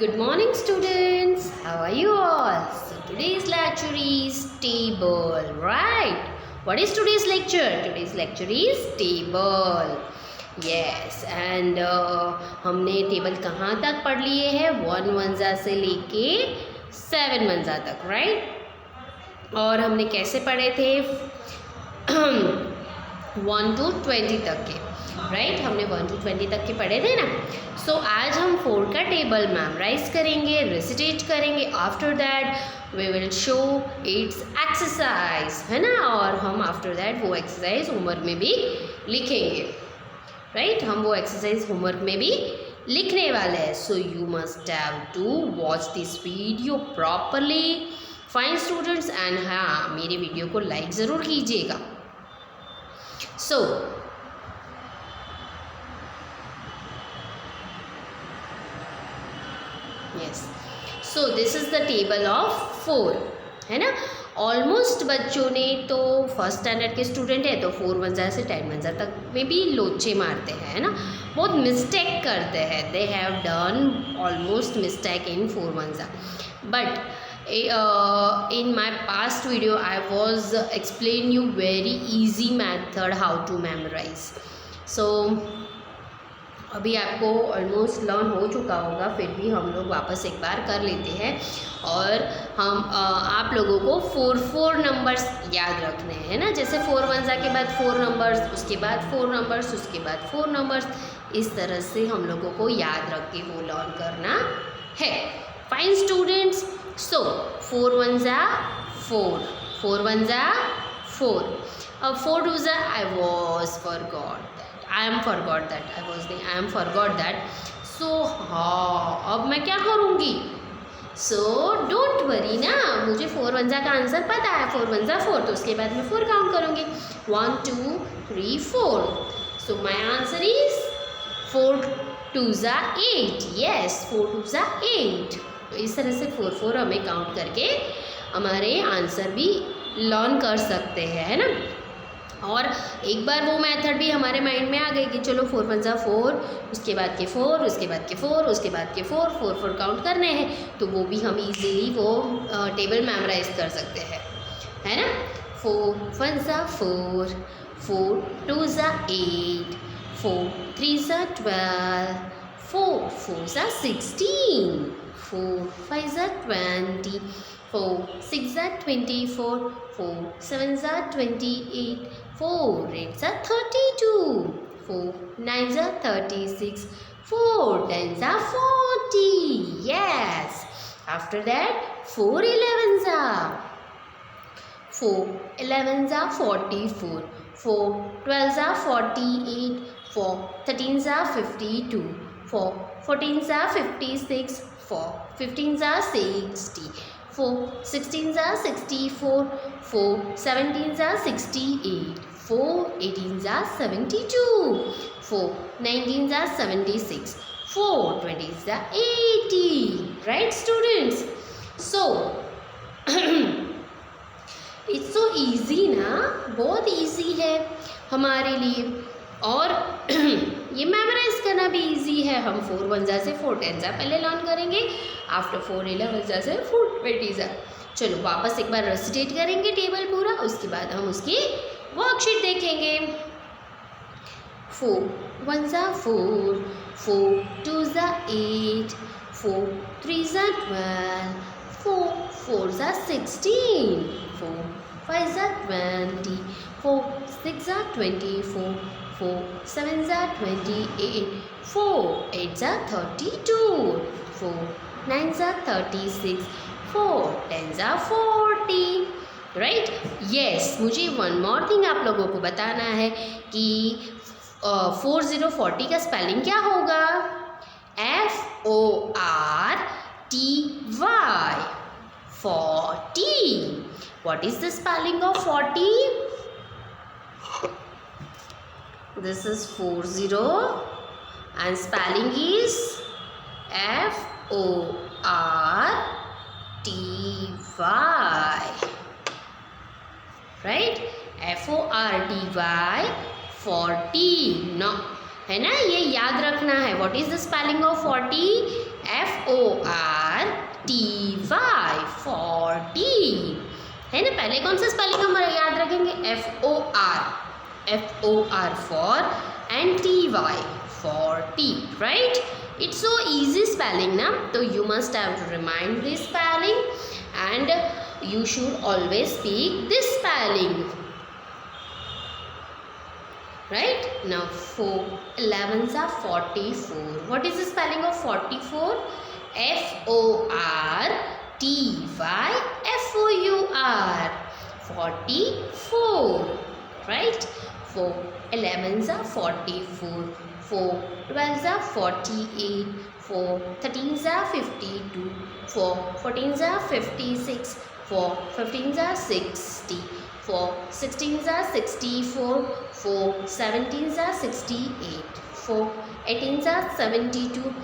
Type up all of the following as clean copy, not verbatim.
Good morning, students. How are you all? So today's lecture is table, right? What is today's lecture? Today's lecture is table. Yes, and हमने table कहाँ तक पढ़ लिए हैं? 1 वंजा से लेके 7 वंजा तक, राइट? और हमने कैसे पढ़े थे? 1 to 20 तक के, राइट? हमने 1 to 20 तक के पढ़े थे ना. सो आज हम 4 का टेबल मेमोराइज करेंगे, रेसिटेट करेंगे. After that we will show its exercise, है ना? और हम आफ्टर दैट वो एक्सरसाइज होमवर्क में भी लिखेंगे, राइट? हम वो एक्सरसाइज होमवर्क में भी लिखने वाले हैं. So you must have to watch this video properly, fine students. And हाँ, मेरे वीडियो को लाइक ज़रूर कीजिएगा. So yes, so this is the table of 4, है ना? ऑलमोस्ट बच्चों ने तो फर्स्ट स्टैंडर्ड के स्टूडेंट है तो 4 वंजा से 10 वंजा तक में भी लोचे मारते हैं, है ना? बहुत मिस्टेक करते हैं. They have done almost mistake in 4 वंजा. But in my past video I was explain you very easy method how to memorize. So अभी आपको ऑलमोस्ट लर्न हो चुका होगा, फिर भी हम लोग वापस एक बार कर लेते हैं. और हम आप लोगों को 4 नंबर्स याद रखने हैं, है ना? जैसे 4 वंजा के बाद 4 नंबर्स, उसके बाद 4 नंबर्स, उसके बाद 4 नंबर्स. इस तरह से हम लोगों को याद रख के वो लर्न करना है. Fine students. सो 4 वंजा 4, 4 वंजा 4. अब 4 टूजा I am forgot that. So हाँ, अब मैं क्या करूँगी? सो डोंट वरी ना, मुझे 4 वंजा का आंसर पता है. 4 वंजा 4, तो उसके बाद मैं 4 काउंट करूँगी. 1 2 3 4. सो माई आंसर इज 4 टूजा 8. यस, 4 टूजा 8. तो इस तरह से 4 हमें काउंट करके हमारे आंसर भी लर्न कर सकते हैं, है ना? और एक बार वो मेथड भी हमारे माइंड में आ गई कि चलो 4 वंजा 4, उसके बाद के 4, उसके बाद के 4, उसके बाद के 4 काउंट करने हैं. तो वो भी हम इजीली वो टेबल मेमोराइज कर सकते हैं, है ना? 4 वंजा 4, 4 टूजा 8, 4 थ्रीजा 12, 4 फोरजा 16, 4 5जा 20, 4 6जा 24, 4 7जा 28, 4 8जा 32, 4 9जा 36, 4 10जा 40. Yes. After that 4 11za, 4 11za 44, 4 12za 48, 4 13za 52, 4 14za 56, 4 15za 60, 4 16za 64, 4 17za 68, 4 18za 72, 4 19za 76, 4 20za 80. Right, students? So it's so easy ना, बहुत ईजी है हमारे लिए. और ये मेमोराइज करना भी इजी है. हम 4 वंजा से 4 10जा पहले लर्न करेंगे. आफ्टर 4 11जा से 4 20जा. चलो वापस एक बार रेसिटेट करेंगे टेबल पूरा, उसके बाद हम उसकी वर्कशीट देखेंगे. 4 वंजा 4, 4 टूजा 8, 4 थ्रीजा 12, 4 4जा 16, 4 5जा 20, 4 6जा 24, 4 7za 28, 4 8za 32, 4 9za 36, 4 10za 40. Right? Yes. मुझे वन मोर थिंग आप लोगों को बताना है कि 4040 का स्पेलिंग क्या होगा? FORTY, 40. What is the spelling of 40? This is 40 and spelling is FORTY. Right? FORTY 40. No, है ना? ये याद रखना है. What is the spelling of 40? FORTY 40 है ना। पहले कौन सा स्पेलिंग हम याद रखेंगे? FOR for and TY 40, right. It's so easy spelling ना, तो you must have to remind this spelling and you should always speak this spelling, right? Now 4 11s are 44. What is the spelling of 44? FORTY 44, right? 4 11s are 44, 4 12s are 48, 4 13s are 52, 4 14s are 56, 4 15s are 60, 4 16s are 64, 4 17s are 68, 4 18s are 72,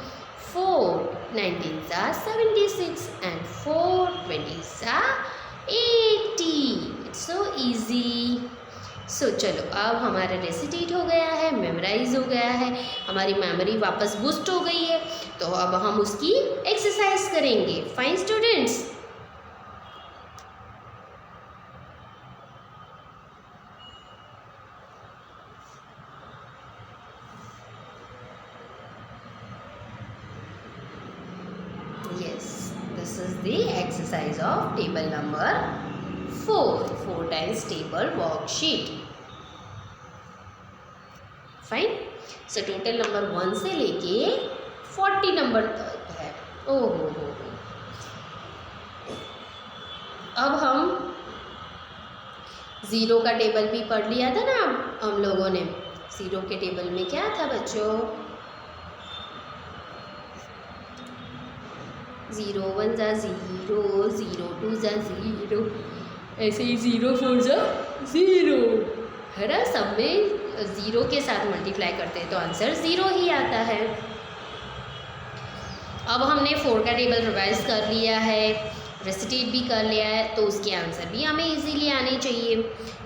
4 19s are 76 and 4 20s are 80. It's so easy. सो चलो अब हमारा रेसिटेट हो गया है, memorise हो गया है, हमारी मेमोरी वापस बूस्ट हो गई है, तो अब हम उसकी एक्सरसाइज करेंगे। Fine students, yes, this is the exercise of table number 4 times table worksheet. Fine. So total number 1 से लेके 40 नंबर तक है। ओहो हो। अब हम 0 का टेबल भी पढ़ लिया था ना हम लोगों ने। 0 के टेबल में क्या था बच्चों? 0 1 जा 0, 0 2 जा 0, ऐसे ही 0 4 जा 0 है ना। सब में 0 के साथ मल्टीप्लाई करते हैं तो आंसर 0 ही आता है। अब हमने 4 का टेबल रिवाइज कर लिया है, रेसिटेट भी कर लिया है, तो उसके आंसर भी हमें इजीली आने चाहिए।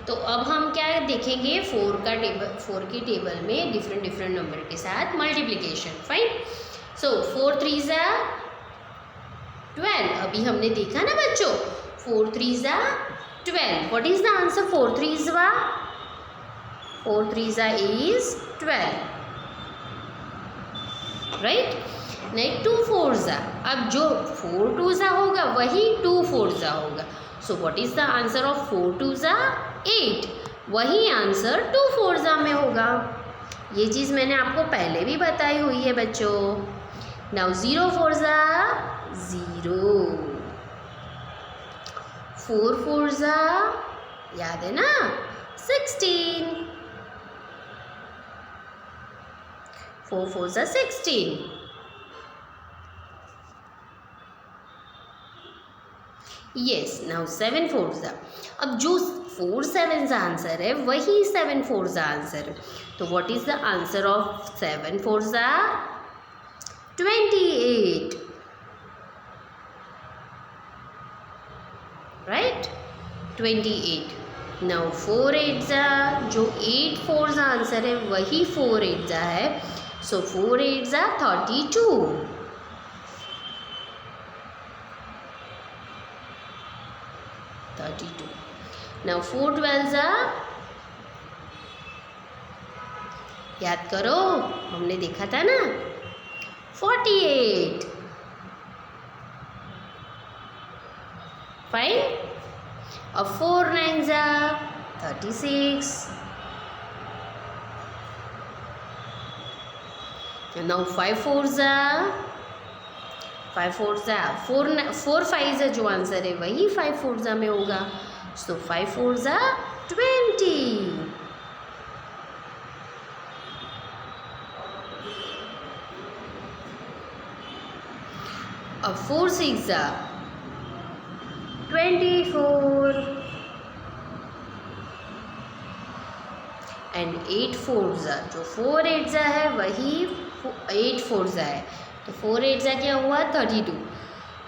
तो अब हम क्या देखेंगे? 4 के टेबल में डिफरेंट नंबर के साथ मल्टीप्लिकेशन। फाइन। सो 4 3 जा 12, अभी हमने देखा ना बच्चों, 4 3 जा 12। What is the answer? 4 3 जा 4 3 is 12, राइट। नहीं 2 4 जा, अब जो 4 2 जा होगा वही 2 4 जा होगा। So what is the answer of 4 2 जा 8, वही आंसर 2 4 जा में होगा। ये चीज़ मैंने आपको पहले भी बताई हुई है बच्चों। नाउ 0 4 जा 0, 4 4 जा याद है ना 16, 4 4 जा 16। यस। नाउ 7 4 जा, अब जो 4 7 का आंसर है वही 7 4 का आंसर है। तो what is the answer of 7 4 जा 28, राइट 28। नाउ 4 8 जा, जो 8 4 का आंसर है वही 4 8 जा है। सो 4 8 जा 32, 32। नाउ 4 12 जा, याद करो हमने देखा था ना 48। फाइन। अब 4 9 जा 36। नाउ 5 4 जा 4 5 जा, जो आंसर है वही 5 4 जा में होगा। सो 5 4 जा 20। अब 4 6 जा 24 एंड 8 4 जा, जो 4 8 जा है वही 8 4 जा है। तो 4 8 जा क्या हुआ 32,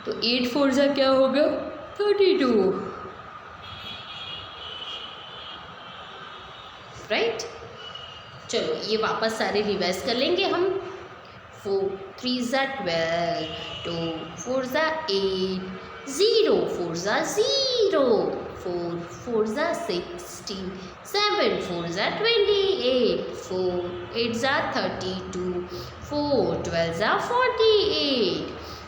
तो 8 4 जा क्या होगा 32, राइट। चलो ये वापस सारे रिवाइज कर लेंगे हम। 4 3s are 12, 2 4s are 8, 0 4s are 0, 4 4s are 16, 7 4s are 28, 4 8s are 32, 4 12s are 48,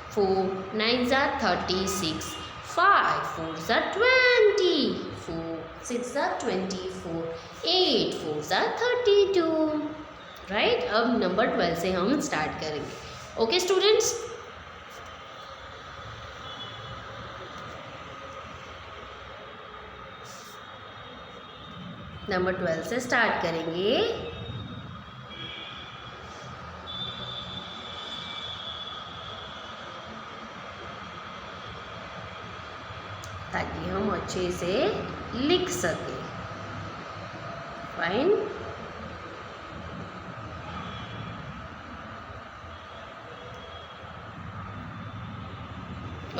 4 9s are 36, 5 4s are 20, 4 6 are 24, 8 4s are 32. Right अब नंबर 12 से हम स्टार्ट करेंगे. ओके स्टूडेंट्स, नंबर 12 से स्टार्ट करेंगे. ताकि हम अच्छे से लिख सकें. Fine.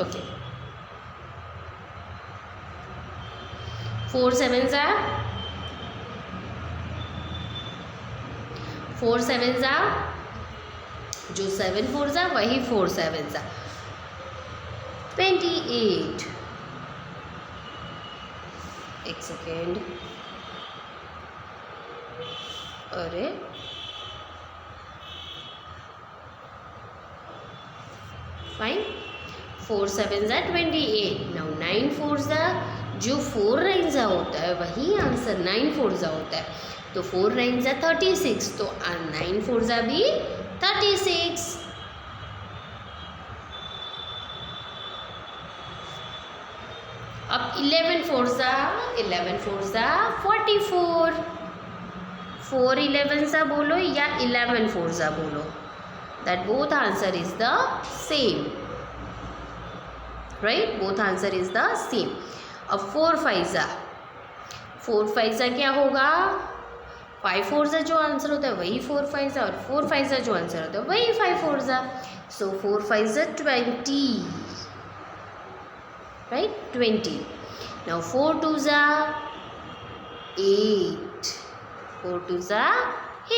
Okay 4 7s are 4 7s are जो 7 4s are वही 4 7s are 28. एक सेकेंड. अरे fine. 4 7s are 28. Now 9 4s are जो 4 9s होता है वही आंसर 9 4s होता है. तो 4 9s are 36. तो 9 4s भी 36. अब 11 4s are 44. 4 11s बोलो या 11 4s बोलो, that both answer is the same. Right, both answer is the same. अब 4 5s क्या होगा? 5 4s जो आंसर होता है वही 4 5s और 4 5s जो आंसर होता है वही 5 4s. So 4 5s 20. Right, 20. Now 4 2s 8. 4 2s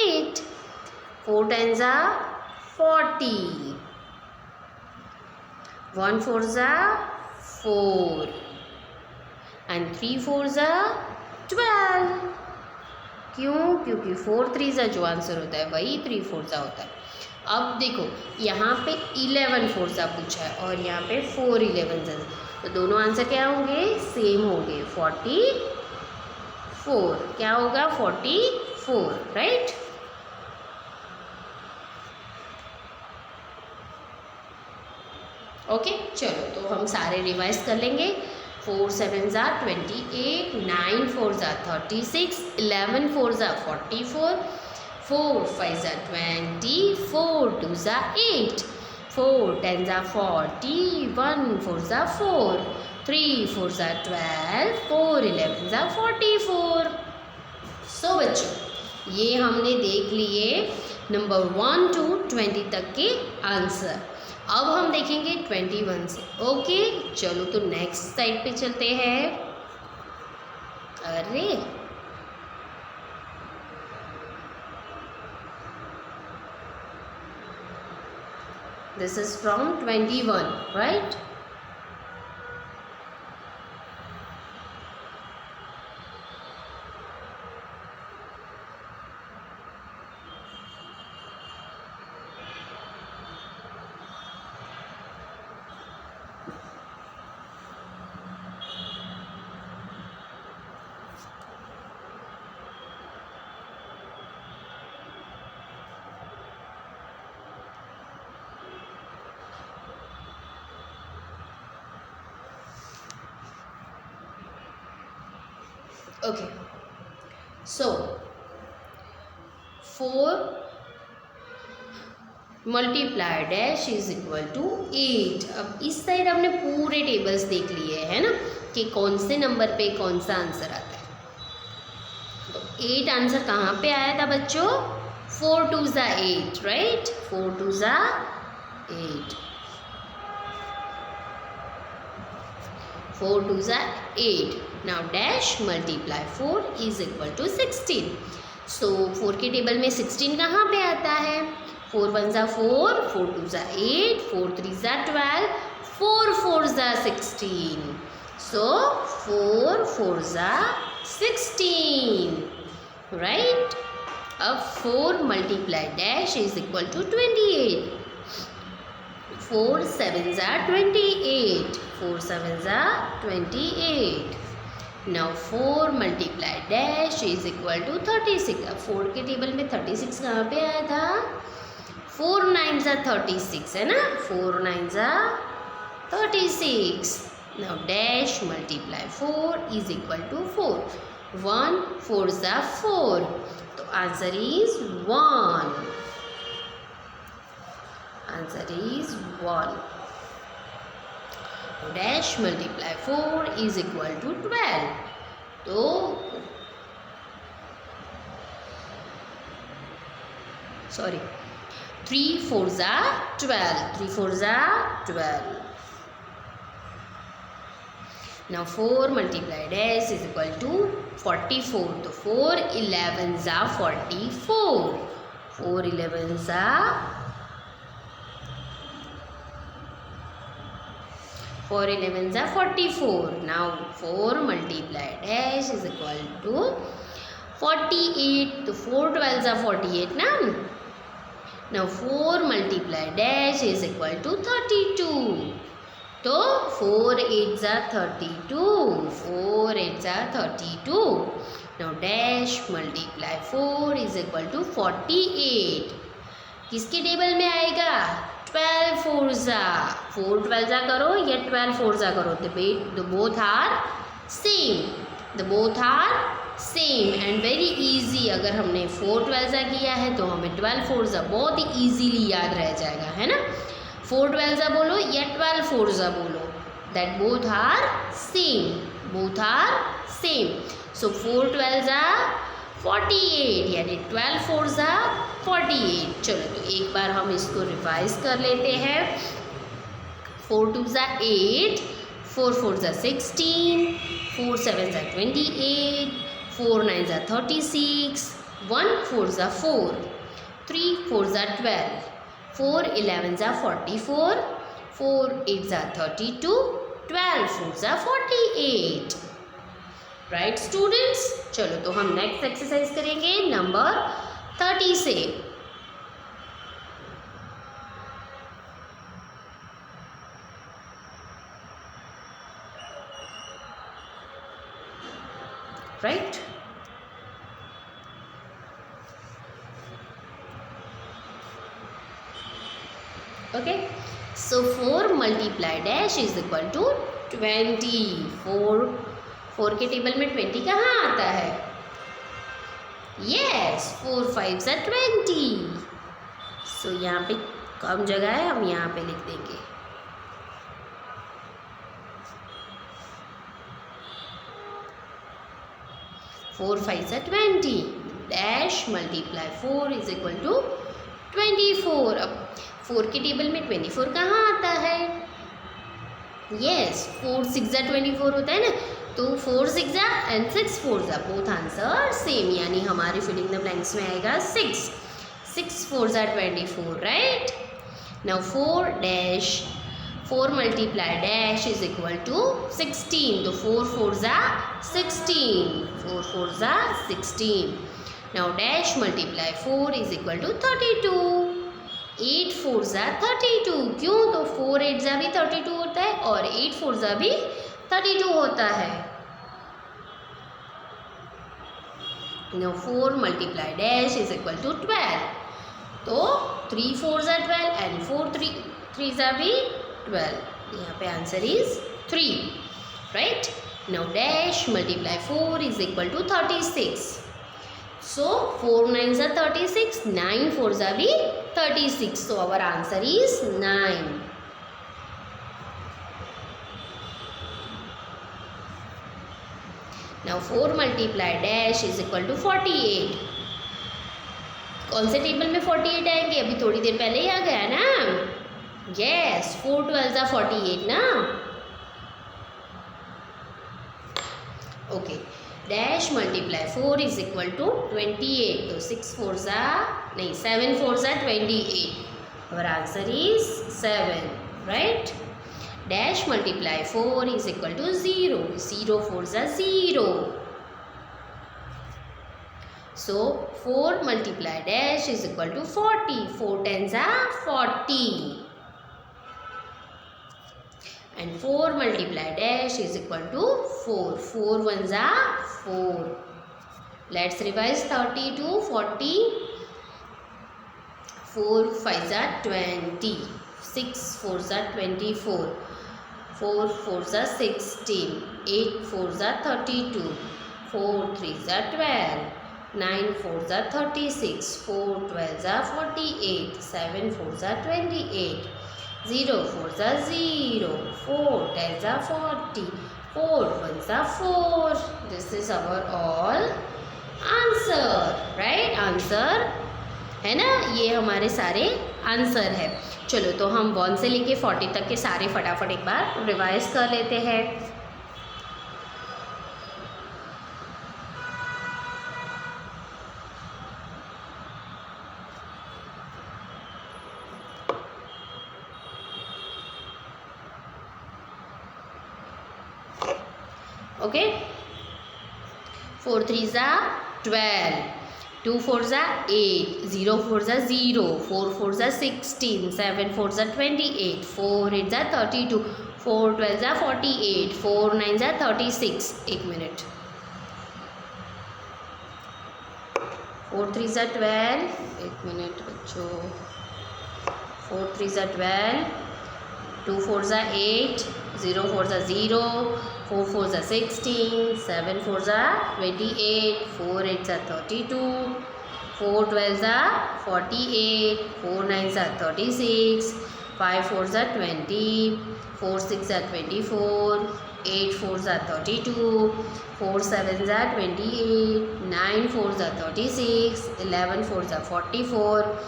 8. 4 10s 40. 1 4s 4 and 3 4s 12. क्यों? क्योंकि 4 3s जो आंसर होता है वही 3 4s होता है. अब देखो यहाँ पे 11 4s पूछा है और यहाँ पे 4 11s है, तो दोनों आंसर क्या होंगे? सेम होंगे. 44 क्या होगा? 44. राइट. ओके चलो तो हम सारे रिवाइज कर लेंगे. 4 7s are 28, 9 4s are 36, 11 4s are 44, 4 5s are 20, 4 2s are 8, 4 10s are 40, 1 4s are 4, 3 4s are 12, 4 11s are 44. सो बच्चों ये हमने देख लिए नंबर 1 to 20 तक के आंसर. अब हम देखेंगे 21 से. ओके चलो तो नेक्स्ट साइड पे चलते हैं. अरे this is from 21. Right. Okay so 4 multiply dash is equal to 8. अब इस साइड हमने पूरे टेबल्स देख लिए है ना कि कौन से नंबर पे कौन सा आंसर आता है. तो 8 आंसर कहाँ पे आया था बच्चों? 4 2s 8. Right, 4 2s 8. 4 2s 8. Now dash multiply 4 is equal to 16. So 4 के टेबल में 16 कहाँ पे आता है? 4 1 जा 4, 4 2 जा 8, 4 3 जा 12, 4 4 जा 16. So 4 4 जा 16, right? अब 4 multiply dash is equal to 28. 4 7 जा 28, 4 7 जा 28. Now 4 multiply dash is equal to 36. अब 4 के टेबल में 36 कहाँ पे आया था? 4 9 जा 36 है ना, 4 9 जा 36. Now dash multiply 4 is equal to 4. 1 4 जा 4. तो answer is 1. Answer is 1. Dash multiply 4 is equal to 12. तो sorry 3 4 जा 12, 3 4 जा 12. Now 4 multiply dash is equal to 44. तो 4 11 जा 44, 4 11 जा 4 11 जा 44. Now 4 multiply dash is equal to 48. तो 4 12 जा 48 ना. Now 4 multiply dash is equal to 32. तो 4 8 जा 32, 4 8 जा 32. Now dash multiply 4 is equal to 48. किसके टेबल में आएगा? 12 4 जा, 4 12 जा करो या 12 4 जा करो, the both are same, the both are same and very easy. अगर हमने 4 12 जा किया है तो हमें 12 4 जा बहुत ही easily याद रह जाएगा, है ना. 4 12 जा बोलो या 12 4 जा बोलो, that both are same, both are same. So 4 12 जा 48 यानी 12 4 जा 48. चलो तो एक बार हम इसको रिवाइज कर लेते हैं. 4 2 जा 8, 4 4 जा 16, 4 7 जा 28, 4 9 जा 36, 1 4 जा 4, 3 4 जा 12, 4 11 जा 44, 4 8 जा 32, 12 4 जा 48. राइट स्टूडेंट्स, चलो तो हम नेक्स्ट एक्सरसाइज करेंगे नंबर 30 से. Right okay. So 4 multiply dash is equal to 20. 4 के टेबल में 20 कहाँ आता है? यस 4 5 जा 20. सो यहाँ पे कम जगह है, हम यहाँ पे लिख देंगे. 4 5 जा 20. Dash multiply 4 is equal to 24. अब 4 के टेबल में 24 कहाँ आता है? यस 4 6 जा 24 होता है ना, तो 4 6 जा एंड 6 4 जा बोथ आंसर सेम, यानी हमारे फिलिंग द ब्लैंक्स में आएगा 6 4 जा 24. Right now 4 dash 4 multiply dash is equal to 16. तो 4 4 जा 16, 4 4 जा 16. Now dash multiply 4 is equal to 32. 8 4 जा 32. क्यों? तो 4 8 जा भी 32 होता है और 8 4 जा भी 32 होता है. Now 4 multiply dash is equal to 12. तो 3 4 जा 12 एंड 4 3 जा भी 12. यहाँ पे answer is 3. Right now dash multiply 4 is equal to 36. So 4 9 जा 36, 9 4 जा भी 36. So our answer is 9. Now 4 multiply dash is equal to 48. कौन से टेबल में 48 आएंगे? अभी थोड़ी देर पहले ही आ गया ना. यस 4 12 जा 48 ना. Okay dash multiply 4 is equal to 28. तो 6 4 ज़ा नहीं 7 4 ज़ा 28. Our answer is 7, right? Dash multiply 4 is equal to 0. 0 4 ज़ा 0. So 4 multiply dash is equal to 40. 4 10s are 40. And 4 multiply dash is equal to 4. 4 1s are 4. Let's revise 30 to 40. 4 5s are 20. 6 4s are 24. 4 4s are 16. 8 4s are 32. 4 3s are 12. 9 4s are 36. 4 12s are 48. 7 4s are 28. 0 4s are 0. 4 10s are 40. 4 1s are 4. This is our all answer, right? Answer है ना, ये हमारे सारे answer है. चलो तो हम 1 से लेके 40 तक के सारे फटाफट एक बार रिवाइज कर लेते हैं. Okay, 4 3s are 12. 2 4s are 8. 0 4s are 0. 4 4s are 16. 7 4s are 28. 4 8s are 32. 4 12s are 48. 4 9s are 36. एक मिनट. 4 3s are 12. एक मिनट बच्चों. 4 3s are 12. 2 4s are 8. 0 4s are 0. 4 4s are 16. 7 4s are 28. 4 8s are 32. 4 12s are 48. 4 9s are 36. 5 4s are 20. 4 6 are 24. 8 4s are 32. 4 7s are 28. 9 4s are 36. 11 4s are 44.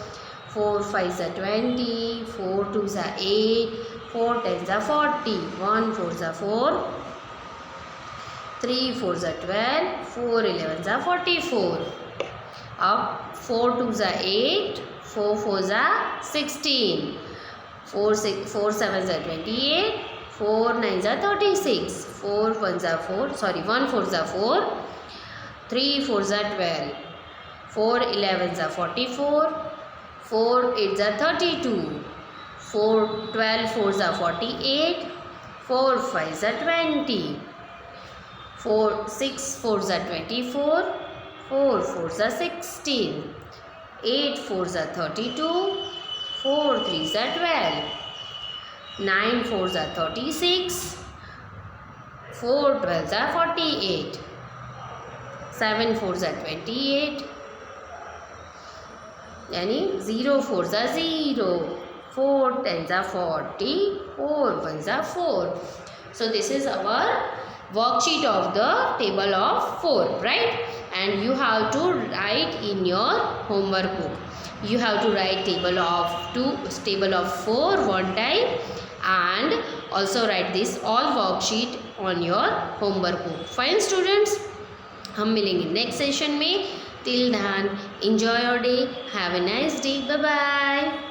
4 5s are 20. 4 2s are 8. 4 10s are 40. 1 4s are 4. 3 4s are 12. 4 11s are 44. अब 4 2s are 8. 4 4s are 16. 4 7s are 28. 4 9s are 36. 4 1s are 4. Sorry, 1 4s are 4. 3 4s are 12. 4 11s are 44. 4 8s are 32. 4 12 4s are 48. 4 5s are 20. 4 6 4s are 24. 4 4s are 16. 8 4s are 32. 4 3s are 12. 9 4s are 36. 4 12s are 48. 7 4s are 28. यानी 0 4s are 0. 4 10s are 40. 4 1s are 4. So this is our worksheet of the table of 4, right? And you have to write in your homework book. You have to write table of 4 one time and also write this all worksheet on your homework book. Fine students, हम मिलेंगे next session में. Till then, enjoy your day. Have a nice day. Bye bye.